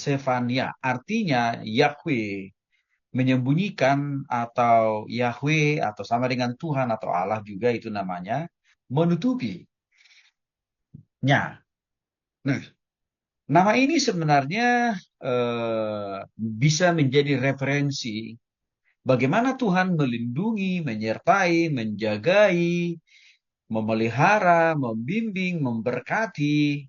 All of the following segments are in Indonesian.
Zefania. Artinya Yahweh menyembunyikan, atau Yahweh atau sama dengan Tuhan atau Allah juga itu namanya, menutupi. Nah, nama ini sebenarnya bisa menjadi referensi bagaimana Tuhan melindungi, menyertai, menjagai, memelihara, membimbing, memberkati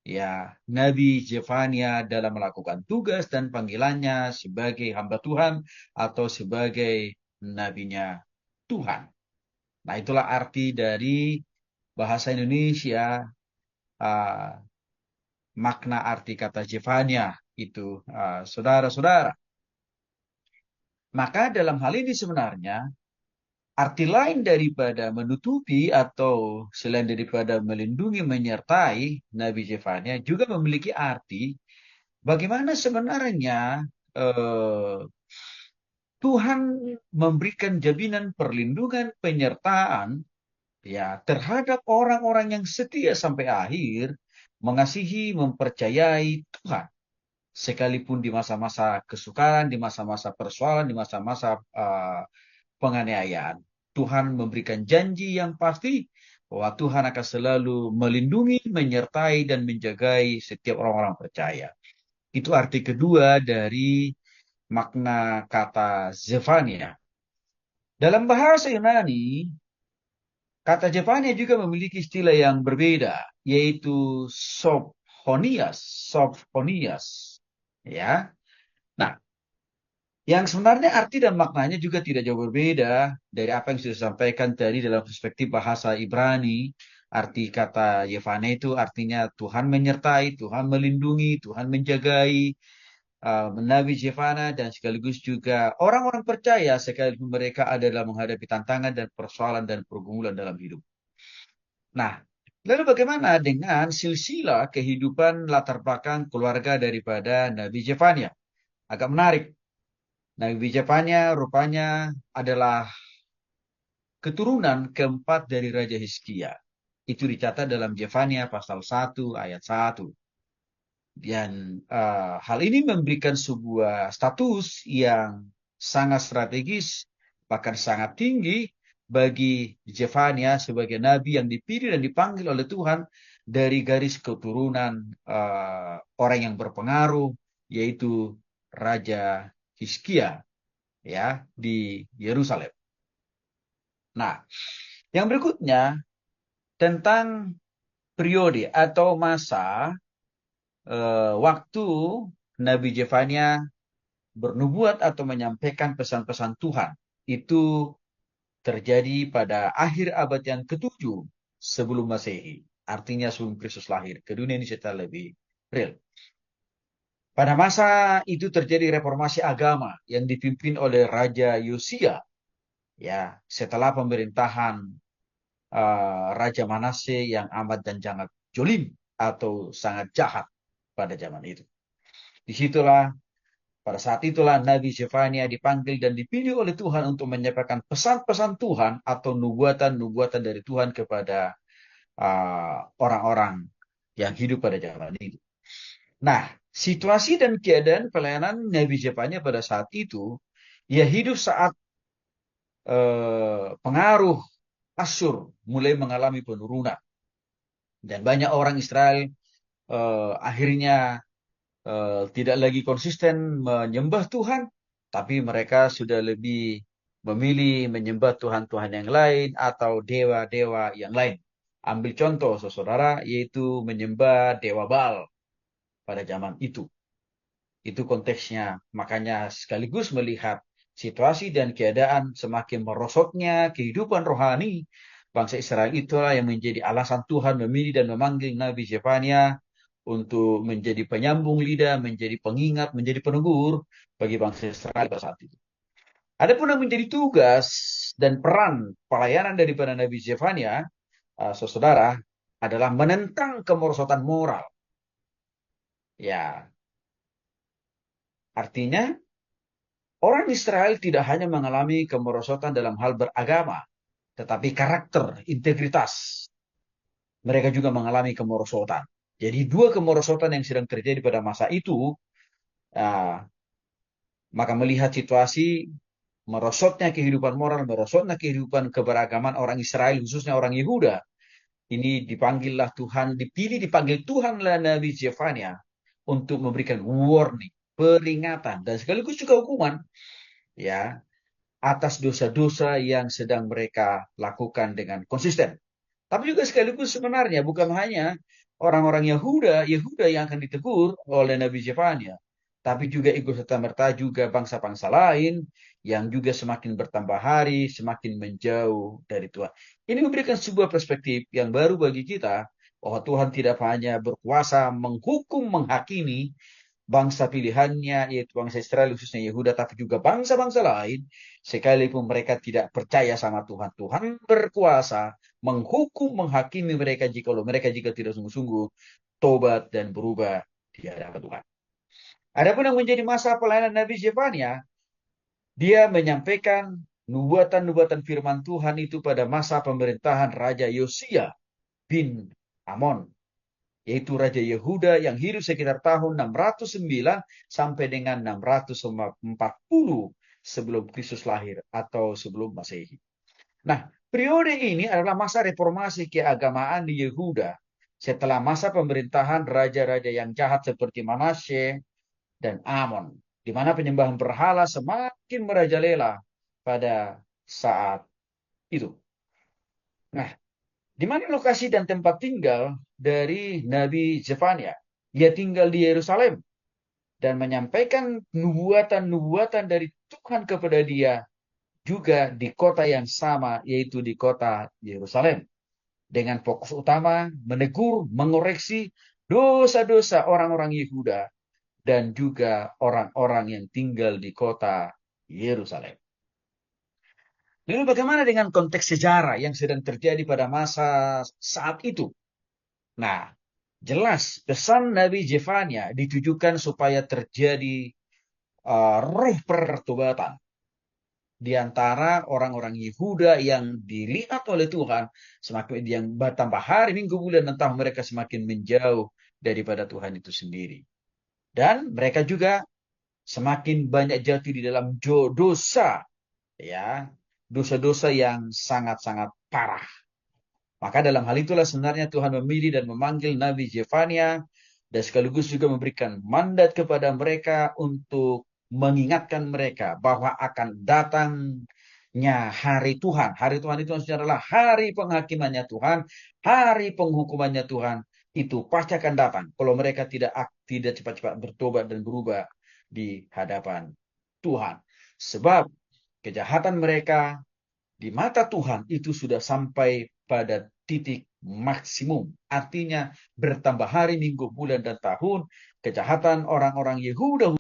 ya Nabi Zefania dalam melakukan tugas dan panggilannya sebagai hamba Tuhan atau sebagai nabinya Tuhan. Nah, itulah arti dari bahasa Indonesia, uh, makna arti kata Zefania itu, saudara-saudara. Maka dalam hal ini sebenarnya arti lain daripada menutupi atau selain daripada melindungi, menyertai Nabi Zefania juga memiliki arti bagaimana sebenarnya eh, Tuhan memberikan jaminan perlindungan, penyertaan ya terhadap orang-orang yang setia sampai akhir, mengasihi, mempercayai Tuhan. Sekalipun di masa-masa kesukaran, di masa-masa persoalan, di masa-masa penganiayaan. Tuhan memberikan janji yang pasti bahwa Tuhan akan selalu melindungi, menyertai, dan menjagai setiap orang-orang percaya. Itu arti kedua dari makna kata Zefania. Dalam bahasa Yunani, kata Zefania juga memiliki istilah yang berbeda, yaitu sophonias. Sophonias. Ya. Nah, yang sebenarnya arti dan maknanya juga tidak jauh berbeda dari apa yang sudah disampaikan tadi dalam perspektif bahasa Ibrani. Arti kata Yefane itu artinya Tuhan menyertai, Tuhan melindungi, Tuhan menjagai Nabi Yefana, dan sekaligus juga orang-orang percaya sekalipun mereka adalah menghadapi tantangan dan persoalan dan pergumulan dalam hidup. Nah, lalu bagaimana dengan silsilah kehidupan latar belakang keluarga daripada Nabi Yefania? Agak menarik. Nabi Yefania rupanya adalah keturunan keempat dari Raja Hizkia. Itu dicatat dalam Yefania pasal 1 ayat 1. Dan hal ini memberikan sebuah status yang sangat strategis, bahkan sangat tinggi bagi Yefania sebagai nabi yang dipilih dan dipanggil oleh Tuhan dari garis keturunan orang yang berpengaruh, yaitu Raja Hizkia ya di Yerusalem. Nah, yang berikutnya tentang periode atau masa waktu Nabi Zefania bernubuat atau menyampaikan pesan-pesan Tuhan. Itu terjadi pada akhir abad yang ke-7 sebelum Masehi. Artinya sebelum Kristus lahir. Ke dunia ini secara lebih real. Pada masa itu terjadi reformasi agama yang dipimpin oleh Raja Yosia. Ya, setelah pemerintahan Raja Manase yang amat dan sangat jolim atau sangat jahat pada zaman itu. Disitulah, pada saat itulah Nabi Zefania dipanggil dan dipilih oleh Tuhan untuk menyampaikan pesan-pesan Tuhan atau nubuatan-nubuatan dari Tuhan kepada orang-orang yang hidup pada zaman itu. Nah, situasi dan keadaan pelayanan Nabi Zefania pada saat itu, ia hidup saat pengaruh Asyur mulai mengalami penurunan. Dan banyak orang Israel akhirnya tidak lagi konsisten menyembah Tuhan, tapi mereka sudah lebih memilih menyembah Tuhan-Tuhan yang lain atau dewa-dewa yang lain. Ambil contoh, saudara, yaitu menyembah Dewa Baal pada zaman itu. Itu konteksnya. Makanya sekaligus melihat situasi dan keadaan semakin merosotnya kehidupan rohani bangsa Israel, itulah yang menjadi alasan Tuhan memilih dan memanggil Nabi Zefania untuk menjadi penyambung lidah, menjadi pengingat, menjadi penegur bagi bangsa Israel pada saat itu. Adapun yang menjadi tugas dan peran pelayanan daripada Nabi Zefania, saudara, adalah menentang kemerosotan moral. Ya, artinya orang Israel tidak hanya mengalami kemerosotan dalam hal beragama, tetapi karakter, integritas. Mereka juga mengalami kemerosotan. Jadi dua kemerosotan yang sedang terjadi pada masa itu Nah, maka melihat situasi merosotnya kehidupan moral, merosotnya kehidupan keberagaman orang Israel, khususnya orang Yehuda, ini dipanggillah Tuhan, dipanggil Tuhanlah Nabi Zefania untuk memberikan warning, peringatan, dan sekaligus juga hukuman, ya, atas dosa-dosa yang sedang mereka lakukan dengan konsisten. Tapi juga sekaligus sebenarnya bukan hanya orang-orang Yehuda yang akan ditegur oleh Nabi Zefania, tapi juga ikut serta merta juga bangsa-bangsa lain yang juga semakin bertambah hari, semakin menjauh dari Tuhan. Ini memberikan sebuah perspektif yang baru bagi kita, bahwa Tuhan tidak hanya berkuasa menghukum, menghakimi bangsa pilihannya, yaitu bangsa Israel, khususnya Yehuda, tapi juga bangsa-bangsa lain, sekalipun mereka tidak percaya sama Tuhan. Tuhan berkuasa menghukum, menghakimi mereka jika tidak sungguh-sungguh tobat dan berubah di hadapan Tuhan. Adapun yang menjadi masa pelayanan Nabi Zefania, dia menyampaikan nubuatan-nubuatan firman Tuhan itu pada masa pemerintahan Raja Yosia bin Amon, yaitu Raja Yehuda yang hidup sekitar tahun 609 sampai dengan 640 sebelum Kristus lahir atau sebelum Masehi. Nah, periode ini adalah masa reformasi keagamaan di Yehuda setelah masa pemerintahan raja-raja yang jahat seperti Manasye dan Amon, di mana penyembahan berhala semakin merajalela pada saat itu. Nah, di mana lokasi dan tempat tinggal dari Nabi Zefania? Ia tinggal di Yerusalem dan menyampaikan nubuatan-nubuatan dari Tuhan kepada dia juga di kota yang sama, yaitu di kota Yerusalem. Dengan fokus utama menegur, mengoreksi dosa-dosa orang-orang Yehuda dan juga orang-orang yang tinggal di kota Yerusalem. Lalu bagaimana dengan konteks sejarah yang sedang terjadi pada masa saat itu? Nah, jelas pesan Nabi Zefania ditujukan supaya terjadi roh pertobatan di antara orang-orang Yehuda yang dilihat oleh Tuhan, semakin yang bertambah hari, minggu, bulan, dan tahun mereka semakin menjauh daripada Tuhan itu sendiri. Dan mereka juga semakin banyak jatuh di dalam dosa, ya, dosa-dosa yang sangat-sangat parah. Maka dalam hal itulah sebenarnya Tuhan memilih dan memanggil Nabi Zefania dan sekaligus juga memberikan mandat kepada mereka untuk mengingatkan mereka bahwa akan datangnya hari Tuhan. Hari Tuhan itu maksudnya adalah hari penghakimannya Tuhan, hari penghukumannya Tuhan. Itu pasti akan datang kalau mereka tidak cepat-cepat bertobat dan berubah di hadapan Tuhan. Sebab kejahatan mereka di mata Tuhan itu sudah sampai pada titik maksimum. Artinya bertambah hari, minggu, bulan, dan tahun, kejahatan orang-orang Yehuda